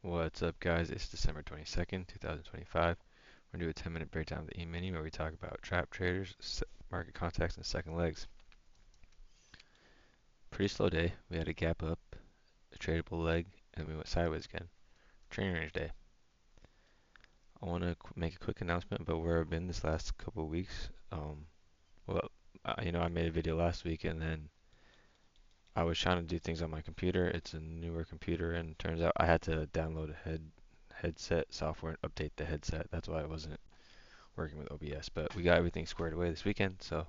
What's up, guys? It's December 22nd, 2025. We're going to do a 10-minute breakdown of the E-mini where we talk about trap traders, market context, and second legs. Pretty slow day. We had a gap up, a tradable leg, and we went sideways again. Trading range day. I want to make a quick announcement about where I've been this last couple of weeks. I made a video last week, and then I was trying to do things on my computer. It's a newer computer, and turns out I had to download a headset software and update the headset. That's why I wasn't working with OBS, but we got everything squared away this weekend, so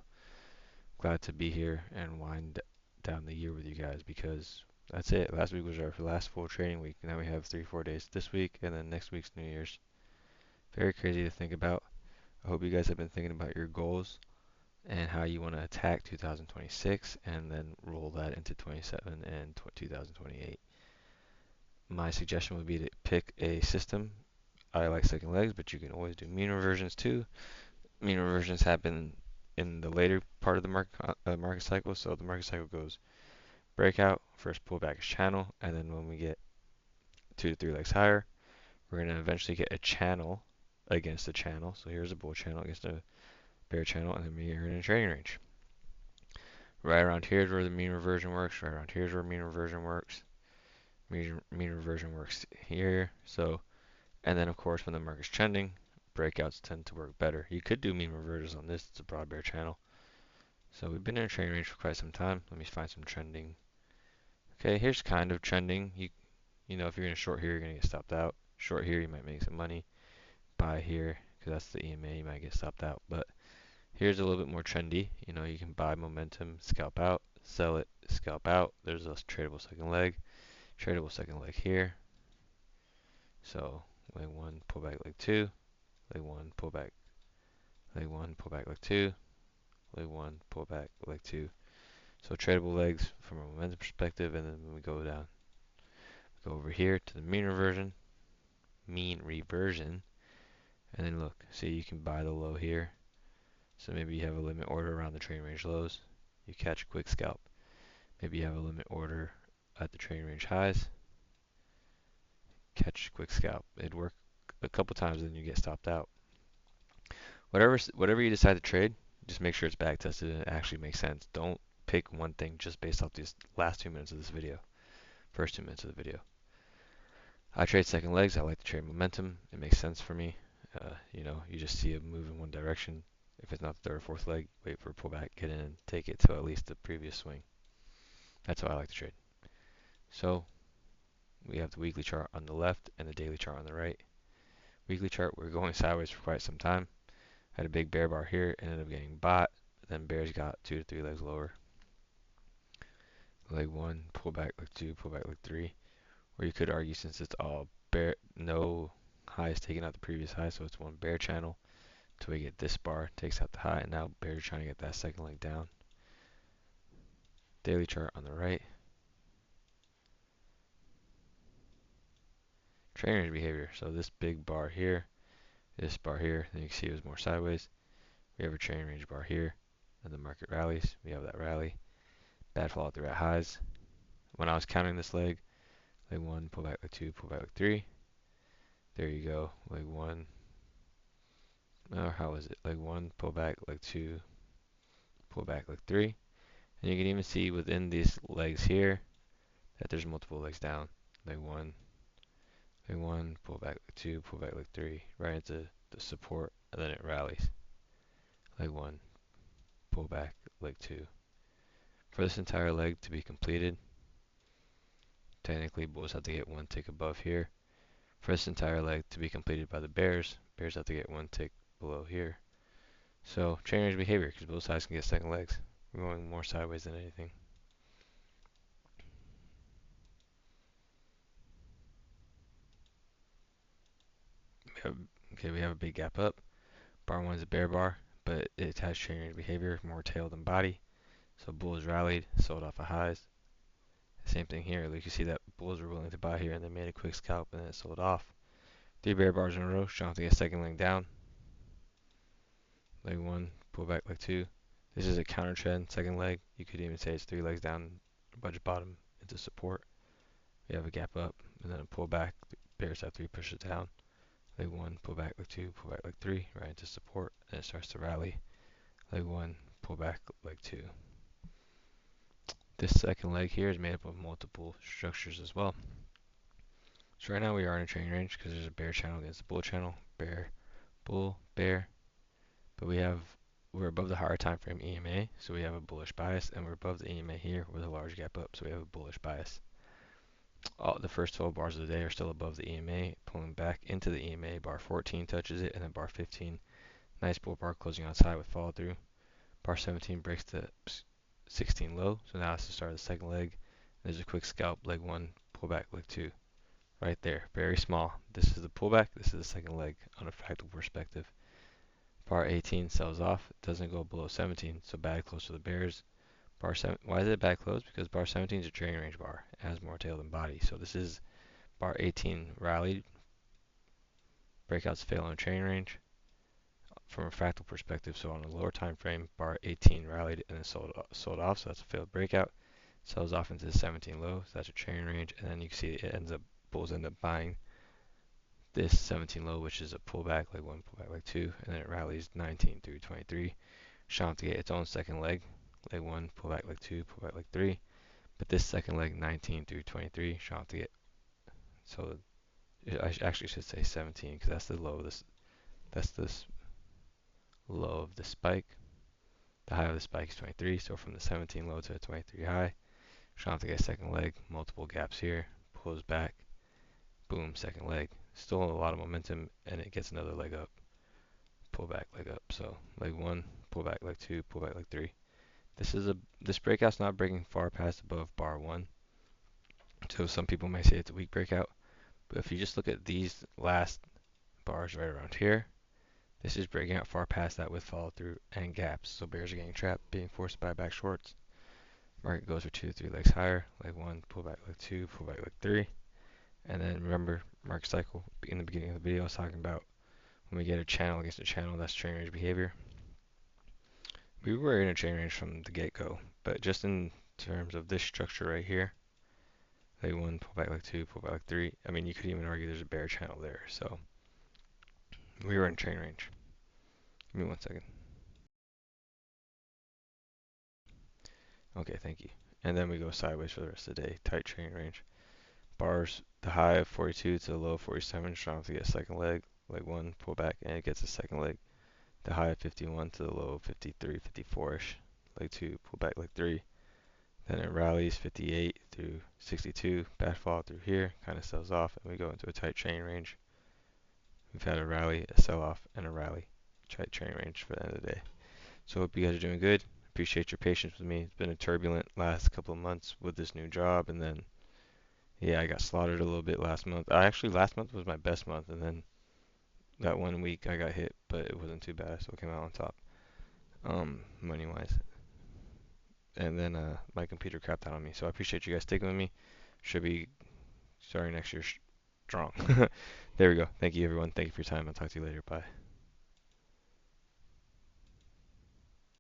glad to be here and wind down the year with you guys because that's it. Last week was our last full trading week. Now we have 3-4 days this week, and then next week's New Year's. Very crazy to think about. I hope you guys have been thinking about your goals and how you want to attack 2026 and then roll that into 27 and 2028. My suggestion would be to pick a system. I like second legs, but you can always do mean reversions too. Mean reversions happen in the later part of the market cycle. So the market cycle goes breakout, first pullback is channel, and then when we get 2 to 3 legs higher, we're going to eventually get a channel against a channel. So here's a bull channel against a bear channel, and then we are in a trading range. Right around here is where the mean reversion works. Right around here is where mean reversion works. Mean reversion works here. So, and then of course when the market's trending, breakouts tend to work better. You could do mean reversions on this. It's a broad bear channel. So we've been in a trading range for quite some time. Let me find some trending. Okay, here's kind of trending. You know, if you're going to short here, you're going to get stopped out. Short here, you might make some money. Buy here, because that's the EMA, you might get stopped out. But here's a little bit more trendy. You know, you can buy momentum, scalp out, sell it, scalp out. There's a tradable second leg here. So leg 1, pull back leg 2, leg 1, pull back, leg 1, pull back leg 2, leg 1, pull back leg 2. So tradable legs from a momentum perspective, and then when we go down, go over here to the mean reversion, and then look, see you can buy the low here. So maybe you have a limit order around the trading range lows, you catch a quick scalp. Maybe you have a limit order at the trading range highs, catch a quick scalp. It'd work a couple times, then you get stopped out. Whatever you decide to trade, just make sure it's back tested and it actually makes sense. Don't pick one thing just based off these last 2 minutes of this video, first 2 minutes of the video. I trade second legs. I like to trade momentum. It makes sense for me. You just see a move in one direction. If it's not the third or fourth leg, wait for a pullback, get in, and take it to at least the previous swing. That's how I like to trade. So we have the weekly chart on the left and the daily chart on the right. Weekly chart, we're going sideways for quite some time. Had a big bear bar here, ended up getting bought. Then bears got 2 to 3 legs lower. Leg 1, pull back leg 2, pull back leg 3. Or you could argue since it's all bear, no high is taking out the previous high, so it's one bear channel until we get this bar, takes out the high, and now bears trying to get that second leg down. Daily chart on the right. Trading range behavior. So this big bar here, this bar here, then you can see it was more sideways. We have a trading range bar here, and the market rallies. We have that rally. Bad fall at the red highs. When I was counting this leg 1, pull back leg 2, pull back leg 3. There you go, leg 1. Or how is it? Leg 1, pull back leg 2, pull back leg 3. And you can even see within these legs here that there's multiple legs down. Leg 1, pull back leg 2, pull back leg 3, right into the support, and then it rallies. Leg 1, pull back leg 2. For this entire leg to be completed, technically bulls have to get 1 tick above here. For this entire leg to be completed by the bears have to get 1 tick below here. So trading range behavior, because both sides can get second legs. We're going more sideways than anything. We have a big gap up. Bar 1 is a bear bar, but it has trading range behavior, more tail than body. So bulls rallied, sold off of highs. Same thing here. You can see that bulls were willing to buy here and they made a quick scalp and then it sold off. 3 bear bars in a row, trying to get second leg down. Leg 1, pull back leg 2. This is a counter trend, second leg. You could even say it's 3 legs down, budget bottom into support. We have a gap up and then a pull back, bears have 3 pushes down. Leg 1, pull back, leg 2, pull back, leg 3, right into support, and it starts to rally. Leg 1, pull back, leg 2. This second leg here is made up of multiple structures as well. So right now we are in a training range because there's a bear channel against a bull channel. Bear, bull, bear. But we're above the higher time frame EMA, so we have a bullish bias, and we're above the EMA here with a large gap up, so we have a bullish bias. The first 12 bars of the day are still above the EMA, pulling back into the EMA. Bar 14 touches it, and then bar 15, nice bull bar closing outside with follow through. Bar 17 breaks the 16 low, so now it's the start of the second leg. There's a quick scalp, leg 1, pull back, leg 2. Right there, very small. This is the pullback, this is the second leg on a fractal perspective. Bar 18 sells off, doesn't go below 17, so bad close to the bears. Bar 7, why is it bad close? Because bar 17 is a trailing range bar. It has more tail than body. So this is bar 18 rallied. Breakouts fail on a trailing range from a fractal perspective. So on a lower time frame, bar 18 rallied and then sold off. So that's a failed breakout. Sells off into the 17 low. So that's a trailing range. And then you can see bulls end up buying this 17 low, which is a pullback, leg 1, pullback, leg 2, and then it rallies 19 through 23. Shot to get its own second leg. Leg 1, pullback, leg 2, pullback, leg 3. But this second leg, 19 through 23, shot to get. So I actually should say 17 because that's the low. That's this low of the spike. The high of the spike is 23. So from the 17 low to the 23 high, shot to get second leg. Multiple gaps here. Pulls back. Boom, second leg. Still a lot of momentum, and it gets another leg up. Pull back, leg up. So leg 1, pull back, leg 2, pull back, leg 3. This breakout's not breaking far past above bar 1. So some people may say it's a weak breakout. But if you just look at these last bars right around here, this is breaking out far past that with follow through and gaps. So bears are getting trapped, being forced to buy back shorts. Market goes for 2 to 3 legs higher. Leg 1, pull back, leg 2, pull back, leg 3. And then remember, market cycle, in the beginning of the video, I was talking about when we get a channel against a channel, that's trailing range behavior. We were in a trailing range from the get-go, but just in terms of this structure right here, leg 1, pull back, leg 2, pull back, leg 3. I mean, you could even argue there's a bear channel there. So we were in trailing range. Give me 1 second. Okay, thank you. And then we go sideways for the rest of the day. Tight trailing range. Bars, the high of 42 to the low of 47, strong to get second leg. Leg 1, pull back, and it gets a second leg. The high of 51 to the low of 53, 54-ish. Leg 2, pull back, leg 3. Then it rallies 58 through 62. Bad fall through here, kind of sells off, and we go into a tight trailing range. We've had a rally, a sell-off, and a rally. Tight trailing range for the end of the day. So hope you guys are doing good. Appreciate your patience with me. It's been a turbulent last couple of months with this new job, and then yeah, I got slaughtered a little bit last month. Last month was my best month, and then that 1 week I got hit, but it wasn't too bad. I still came out on top, money wise. And then my computer crapped out on me. So I appreciate you guys sticking with me. Should be starting next year strong. There we go. Thank you everyone. Thank you for your time. I'll talk to you later. Bye.